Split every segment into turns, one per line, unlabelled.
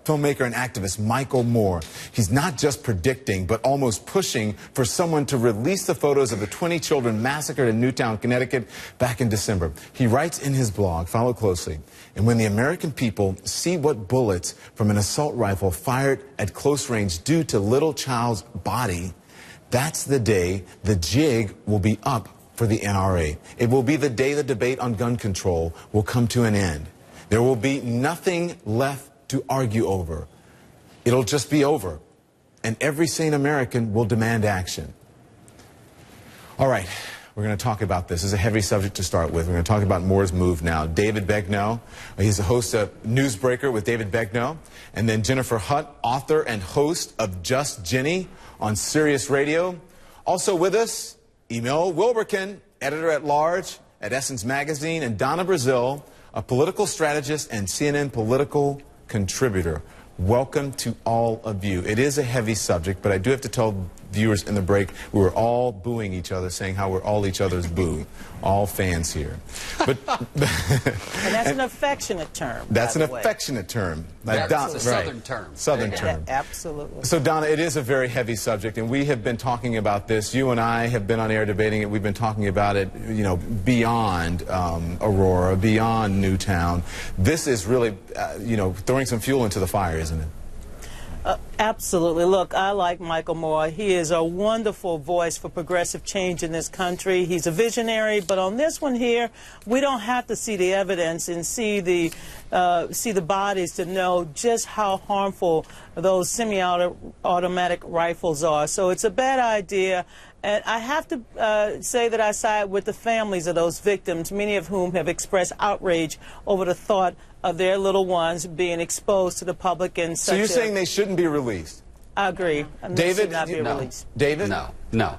filmmaker and activist Michael Moore. He's not just predicting, but almost pushing for someone to release the photos of the 20 children massacred in Newtown, Connecticut back in December. He writes in his blog, follow closely, and when the American people see what bullets from an assault rifle fired at close range do to little child's body, that's the day the jig will be up for the NRA. It will be the day the debate on gun control will come to an end. There will be nothing left to argue over. It'll just be over. And every sane American will demand action. All right, we're going to talk about this. This is a heavy subject to start with. We're going to talk about Moore's move now. David Begnaud, he's the host of Newsbreaker with David Begnaud. And then Jennifer Hutt, author and host of Just Jenny on Sirius Radio. Also with us, Emil Wilberkin, editor-at-large at Essence Magazine, and Donna Brazil, a political strategist and CNN political contributor. Welcome to all of you. It is a heavy subject, but I do have to tell viewers in the break we were all booing each other, saying how we're all each other's boo. All fans here. But
and that's an affectionate term.
That's an affectionate term.
Like that's a Southern term.
Southern term.
Absolutely.
So, Donna, it is a very heavy subject, and we have been talking about this. You and I have been on air debating it. We've been talking about it, you know, beyond Aurora, beyond Newtown. This is really, you know, throwing some fuel into the fire, isn't it?
Absolutely. Look, I like Michael Moore. He is a wonderful voice for progressive change in this country. He's a visionary, but on this one here, we don't have to see the evidence and see the bodies to know just how harmful those semi-automatic rifles are. So it's a bad idea. And I have to say that I side with the families of those victims, many of whom have expressed outrage over the thought of their little ones being exposed to the public in such
So you're saying they shouldn't be released?
I agree.
David?
They should not be released.
David?
No.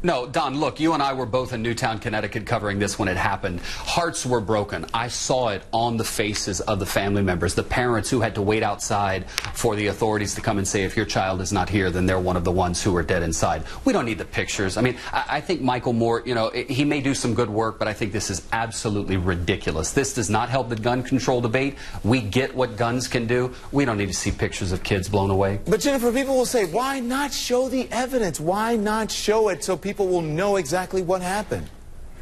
No, Don, look, you and I were both in Newtown, Connecticut covering this when it happened. Hearts were broken. I saw it on the faces of the family members, the parents who had to wait outside for the authorities to come and say, if your child is not here, then they're one of the ones who are dead inside. We don't need the pictures. I mean, I think Michael Moore, you know, he may do some good work, but I think this is absolutely ridiculous. This does not help the gun control debate. We get what guns can do. We don't need to see pictures of kids blown away.
But, Jennifer, people will say, why not show the evidence? Why not show it so people will know exactly what happened?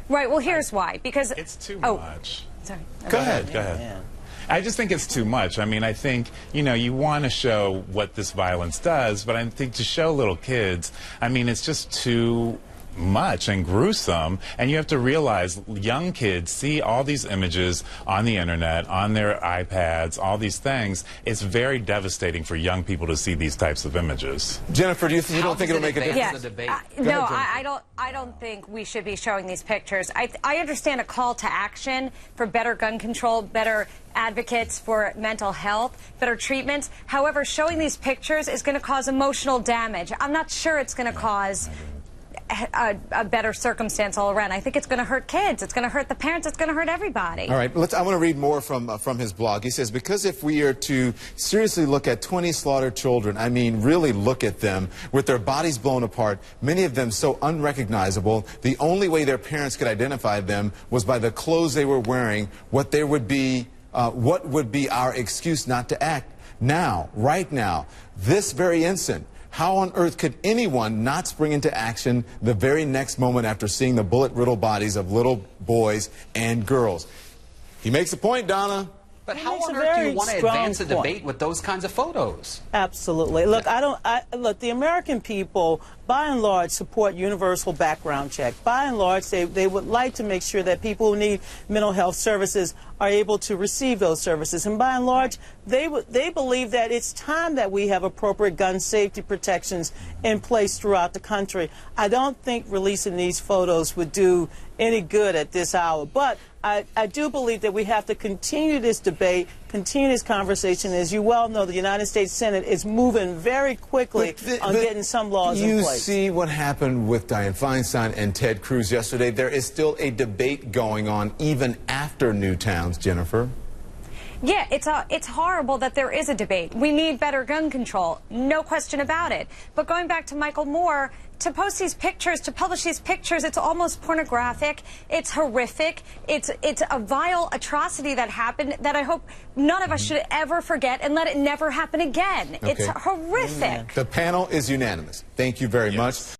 Right, well, here's why. Because
it's too much.
Sorry.
Go ahead.
Yeah. I just think it's too much. I mean, I think, you know, you want to show what this violence does, but I think to show little kids, I mean, it's just too much and gruesome, and you have to realize young kids see all these images on the internet, on their iPads, all these things. It's very devastating for young people to see these types of images.
Jennifer, you don't think it'll make a difference?
No, I don't think we should be showing these pictures. I understand a call to action for better gun control, better advocates for mental health, better treatments. However, showing these pictures is going to cause emotional damage. I'm not sure it's going to cause a better circumstance all around. I think it's going to hurt kids. It's going to hurt the parents. It's going to hurt everybody.
All right. I want to read more from his blog. He says, because if we are to seriously look at 20 slaughtered children, I mean really look at them with their bodies blown apart, many of them so unrecognizable, the only way their parents could identify them was by the clothes they were wearing, what would be our excuse not to act now, right now, this very instant. How on earth could anyone not spring into action the very next moment after seeing the bullet-riddled bodies of little boys and girls? He makes a point, Donna.
But how on earth do you want to advance a debate with those kinds of photos?
Absolutely. Look, look, the American people, by and large, support universal background check. By and large, they would like to make sure that people who need mental health services are able to receive those services. And by and large, they believe that it's time that we have appropriate gun safety protections in place throughout the country. I don't think releasing these photos would do any good at this hour. But I do believe that we have to continue this debate, continue this conversation. As you well know, the United States Senate is moving very quickly on getting some laws in place.
You see what happened with Dianne Feinstein and Ted Cruz yesterday. There is still a debate going on even after Newtown's, Jennifer.
Yeah, it's horrible that there is a debate. We need better gun control, no question about it. But going back to Michael Moore, to post these pictures, to publish these pictures, it's almost pornographic. It's horrific. It's a vile atrocity that happened that I hope none of us should ever forget and let it never happen again.
Okay.
It's horrific.
The panel is unanimous. Thank you very much.